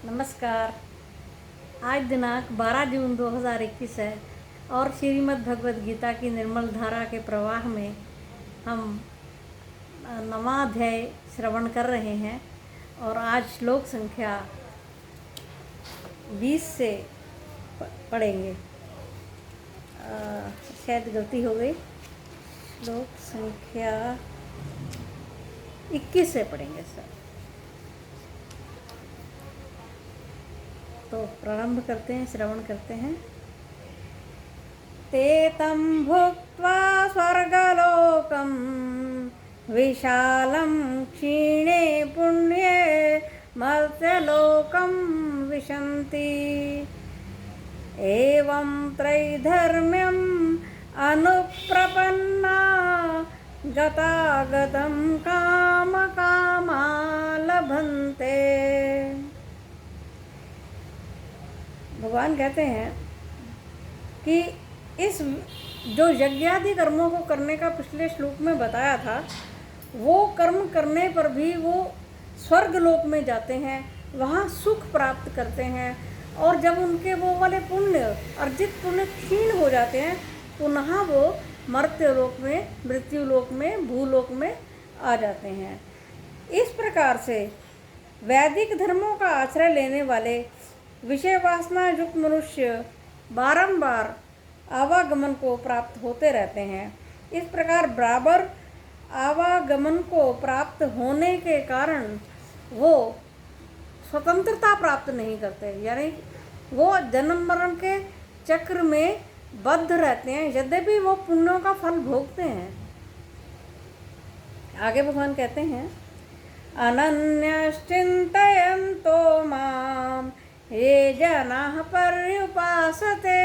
नमस्कार। आज दिनांक 12 जून 2021 है और श्रीमद् भगवद गीता की निर्मल धारा के प्रवाह में हम नवा अध्याय श्रवण कर रहे हैं और आज श्लोक संख्या 20 से पढ़ेंगे। शायद गलती हो गई, श्लोक संख्या 21 से पढ़ेंगे सर। तो प्रारंभ करते हैं, श्रवण करते हैं। ते तं भुक्त्वा स्वर्गलोकं विशालं क्षीणे पुण्ये मर्त्यलोकं विशन्ति। एवं त्रैधर्म्यम् अनुप्रपन्ना गतागतं कामकामा लभन्ते। भगवान कहते हैं कि इस जो यज्ञादि कर्मों को करने का पिछले श्लोक में बताया था, वो कर्म करने पर भी वो स्वर्ग लोक में जाते हैं, वहाँ सुख प्राप्त करते हैं और जब उनके वो वाले पुण्य अर्जित पुण्य क्षीण हो जाते हैं पुनः वो मर्त्य लोक में, मृत्यु लोक में, भूलोक में आ जाते हैं। इस प्रकार से वैदिक धर्मों का आश्रय लेने वाले विषय वासना युक्त मनुष्य बारंबार आवागमन को प्राप्त होते रहते हैं। इस प्रकार बराबर आवागमन को प्राप्त होने के कारण वो स्वतंत्रता प्राप्त नहीं करते, यानी वो जन्म मरण के चक्र में बद्ध रहते हैं, यद्यपि वो पुण्यों का फल भोगते हैं। आगे भगवान कहते हैं, अनन्यश्चिन्तयन्तो माम् ये जनाः पर्युपासते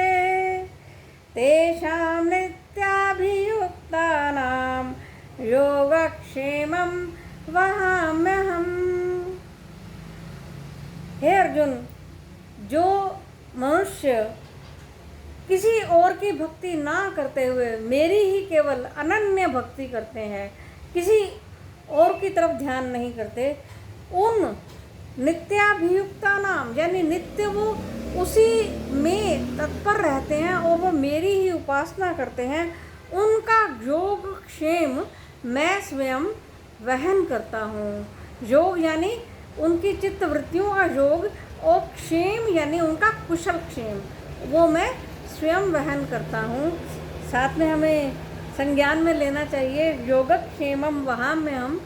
तेषां नित्याभियुक्तानां योगक्षेमं वहाम्यहम्। हे अर्जुन, जो मनुष्य किसी और की भक्ति ना करते हुए मेरी ही केवल अनन्य भक्ति करते हैं, किसी और की तरफ ध्यान नहीं करते, उन नित्याभियुक्ता नाम यानी नित्य वो उसी में तत्पर रहते हैं और वो मेरी ही उपासना करते हैं, उनका योग क्षेम मैं स्वयं वहन करता हूँ। योग यानी उनकी चित्त वृत्तियों का योग और क्षेम यानी उनका कुशल क्षेम, वो मैं स्वयं वहन करता हूँ। साथ में हमें संज्ञान में लेना चाहिए योगक्षेमम वहाँ में हम,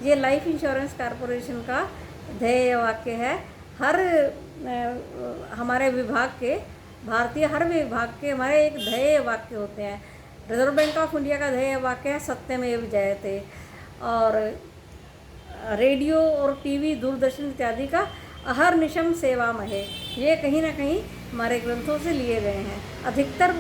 ये लाइफ इंश्योरेंस कॉरपोरेशन का ध्येय वाक्य है। हर हमारे विभाग के, भारतीय हर विभाग के हमारे एक ध्येय वाक्य होते हैं। रिजर्व बैंक ऑफ इंडिया का ध्येय वाक्य है सत्यमेव जयते, और रेडियो और टीवी दूरदर्शन इत्यादि का अहर्निशम सेवामहे, ये कहीं ना कहीं हमारे ग्रंथों से लिए गए हैं। अधिकतर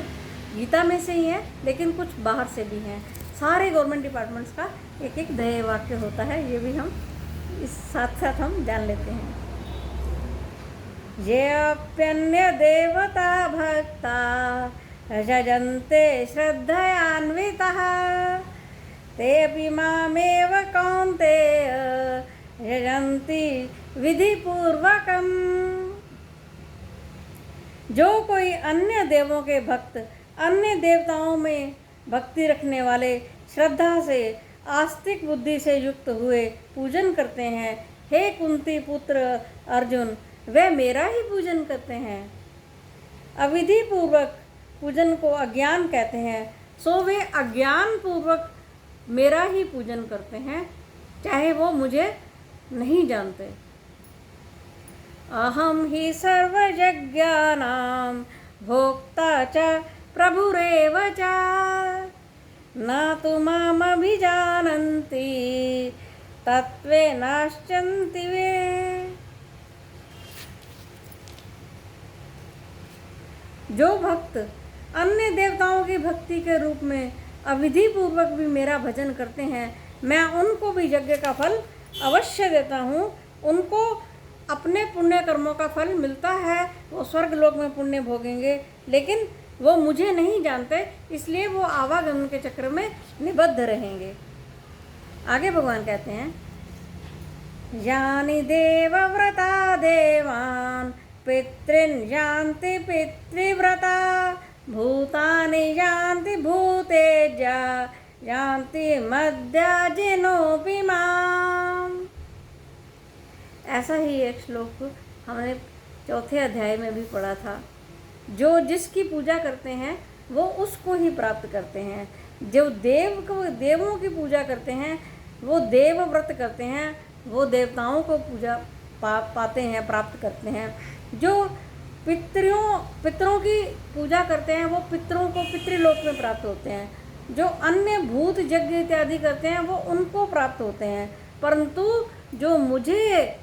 गीता में से ही हैं, लेकिन कुछ बाहर से भी हैं। सारे गवर्नमेंट डिपार्टमेंट्स का एक एक ध्येय वाक्य होता है, ये भी हम इस साथ साथ हम जान लेते हैं। ये अप्यन्य देवता भक्ता यजन्ते श्रद्धयान्वितः तेऽपि मामेव कौन्तेय यजन्ति विधिपूर्वकम्। जो कोई अन्य देवों के भक्त अन्य देवताओं में भक्ति रखने वाले श्रद्धा से आस्तिक बुद्धि से युक्त हुए पूजन करते हैं, हे कुंती पुत्र अर्जुन, वे मेरा ही पूजन करते हैं। अविधि पूर्वक पूजन को अज्ञान कहते हैं, सो वे अज्ञान पूर्वक मेरा ही पूजन करते हैं, चाहे वो मुझे नहीं जानते। अहम ही सर्वयज्ञानां भोक्ता च प्रभुरेव च न तु मामभिजानन्ति तत्त्वेनाश्चन्ति वे। जो भक्त अन्य देवताओं की भक्ति के रूप में अविधि पूर्वक भी मेरा भजन करते हैं, मैं उनको भी यज्ञ का फल अवश्य देता हूँ। उनको अपने पुण्य कर्मों का फल मिलता है, वो स्वर्ग लोक में पुण्य भोगेंगे, लेकिन वो मुझे नहीं जानते, इसलिए वो आवागमन के चक्र में निबद्ध रहेंगे। आगे भगवान कहते हैं, यानि देवव्रता देवान् पितॄन् यान्ति पितृव्रता भूतानि यान्ति भूतेज्या यान्ति मद्याजिनोऽपि माम्। ऐसा ही एक श्लोक हमने चौथे अध्याय में भी पढ़ा था। जो जिसकी पूजा करते हैं वो उसको ही प्राप्त करते हैं। जो देवों की पूजा करते हैं वो देव व्रत करते हैं, वो देवताओं को पूजा पाते हैं, प्राप्त करते हैं। जो पितरों की पूजा करते हैं वो पितरों को पितृलोक में प्राप्त होते हैं। जो अन्य भूत यज्ञ इत्यादि करते हैं वो उनको प्राप्त होते हैं। परंतु जो मुझे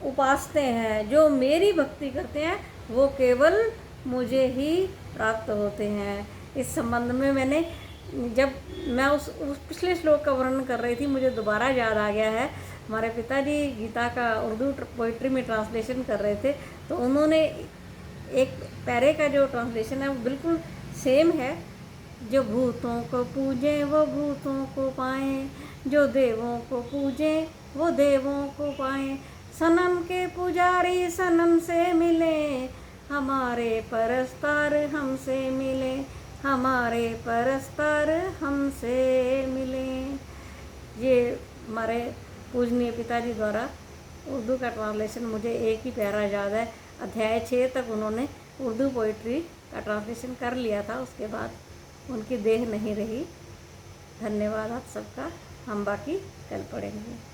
उपासते हैं, जो मेरी भक्ति करते हैं, वो केवल मुझे ही प्राप्त होते हैं। इस संबंध में मैंने जब मैं उस पिछले श्लोक का वर्णन कर रही थी, मुझे दोबारा याद आ गया है। हमारे पिताजी गीता का उर्दू पोइट्री में ट्रांसलेशन कर रहे थे, तो उन्होंने एक पैरे का जो ट्रांसलेशन है वो बिल्कुल सेम है। जो भूतों को पूजें वो भूतों को पाएं, जो देवों को पूजें वो देवों को पाएं। सनम के पुजारी सनम से मिले, हमारे परस्पर हमसे मिले, हमारे परस्पर हमसे मिले। ये हमारे पूजनीय पिताजी द्वारा उर्दू का ट्रांसलेशन, मुझे एक ही पैरा याद है। अध्याय 6 तक उन्होंने उर्दू पोइट्री का ट्रांसलेशन कर लिया था, उसके बाद उनकी देह नहीं रही। धन्यवाद आप सबका। हम बाकी कल पढ़ेंगे।